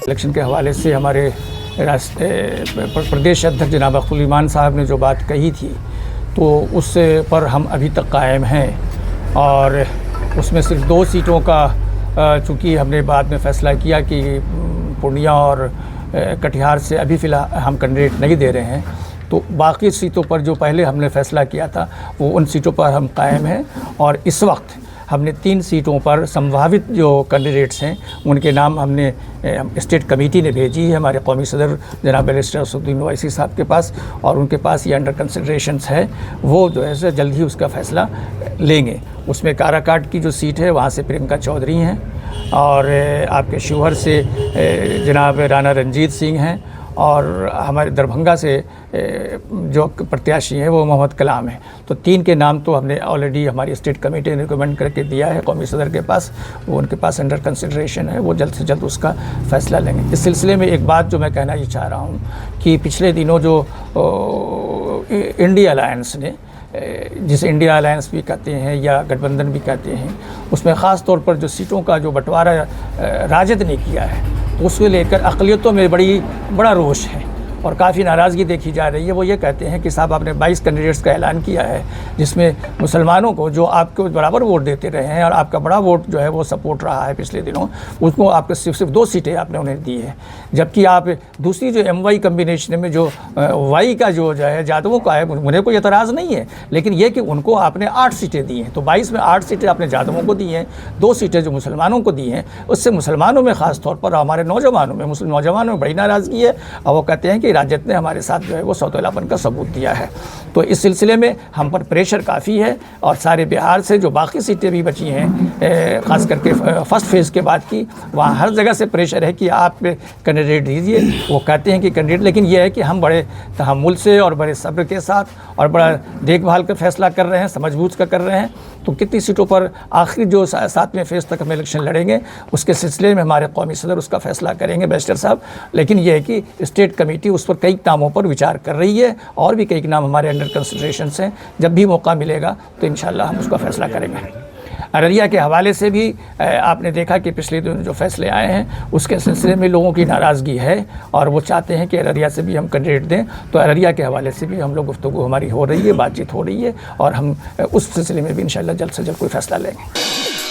Election के हवाले से हमारे प्रदेश अध्यक्ष जनाब अख्तरुल ईमान साहब ने जो बात कही थी तो उस पर हम अभी तक कायम हैं और उसमें सिर्फ 2 सीटों का चूँकि हमने बाद में फ़ैसला किया कि पूर्णिया और कटिहार से अभी फ़िलहाल हम कैंडिडेट नहीं दे रहे हैं, तो बाकी सीटों पर जो पहले हमने फ़ैसला किया था वो उन सीटों पर हम कायम हैं। और इस वक्त हमने 3 सीटों पर संभावित जो कैंडिडेट्स हैं उनके नाम हमने स्टेट कमेटी ने भेजी है हमारे कौमी सदर जनाब बैरिस्टर असदुद्दीन ओवैसी साहब के पास, और उनके पास ये अंडर कंसिडरेशंस है। वो जो है जल्द ही उसका फ़ैसला लेंगे। उसमें काराकाट की जो सीट है वहाँ से प्रियंका चौधरी हैं और आपके शिवहर से जनाब राना रंजीत सिंह हैं और हमारे दरभंगा से जो प्रत्याशी हैं वो मोहम्मद कलाम हैं। तो 3 के नाम तो हमने ऑलरेडी हमारी स्टेट कमेटी ने रिकमेंड करके दिया है कौमी सदर के पास, वो उनके पास अंडर कंसिडरेशन है, वो जल्द से जल्द उसका फ़ैसला लेंगे। इस सिलसिले में एक बात जो मैं कहना ये चाह रहा हूँ कि पिछले दिनों जो इंडिया अलायंस ने, जिसे इंडिया अलायंस भी कहते हैं या गठबंधन भी कहते हैं, उसमें ख़ास तौर पर जो सीटों का जो बंटवारा राजद ने किया है उसको लेकर अक़लियतों में बड़ा रोष है और काफ़ी नाराज़गी देखी जा रही है। वो ये कहते हैं कि साहब आपने 22 कैंडिडेट्स का ऐलान किया है जिसमें मुसलमानों को जो आपको बराबर वोट देते रहे हैं और आपका बड़ा वोट जो है वो सपोर्ट रहा है पिछले दिनों, उसको आपको सिर्फ 2 सीटें आपने उन्हें दी है, जबकि आप दूसरी जो MY कम्बिनेशन में जो वाई का जो है जादवों का है उन्हें कोई एतराज़ नहीं है, लेकिन ये कि उनको आपने 8 सीटें दी हैं। तो 22 में 8 सीटें आपने जादवों को दी हैं, 2 सीटें जो मुसलमानों को दी हैं। उससे मुसलमानों में ख़ास तौर पर हमारे नौजवानों में मुस्लिम नौजवानों में बड़ी नाराज़गी है और वो कहते हैं कि राजद ने हमारे साथ जो है वो सौतेलापन का सबूत दिया है। तो इस सिलसिले में हम पर प्रेशर काफ़ी है और सारे बिहार से जो बाकी सीटें भी बची हैं ख़ास करके फर्स्ट फेज़ के बाद की, वहाँ हर जगह से प्रेशर है कि आप कैंडिडेट दीजिए। वो कहते हैं कि कैंडिडेट, लेकिन ये है कि हम बड़े तहम्मुल से और बड़े सब्र के साथ और बड़ा देखभाल का फ़ैसला कर रहे हैं, समझबूझ कर रहे हैं। तो कितनी सीटों पर आखिरी जो 7वें फेज़ तक हम इलेक्शन लड़ेंगे उसके सिलसिले में हमारे कौमी सदर उसका फ़ैसला करेंगे बैरिस्टर साहब। लेकिन यह है कि स्टेट कमेटी उस पर कई नामों पर विचार कर रही है और भी कई नाम हमारे अंडर कंसिडरेशन हैं। जब भी मौका मिलेगा तो इंशाल्लाह हम उसका फ़ैसला करेंगे। अररिया के हवाले से भी आपने देखा कि पिछले दिनों जो फैसले आए हैं उसके सिलसिले में लोगों की नाराज़गी है और वो चाहते हैं कि अररिया से भी हम कैंडिडेट दें। तो अररिया के हवाले से भी हम लोग गुफ्तगू हमारी हो रही है, बातचीत हो रही है और हम उस सिलसिले में भी इंशाल्लाह जल्द से जल्द कोई फ़ैसला लेंगे।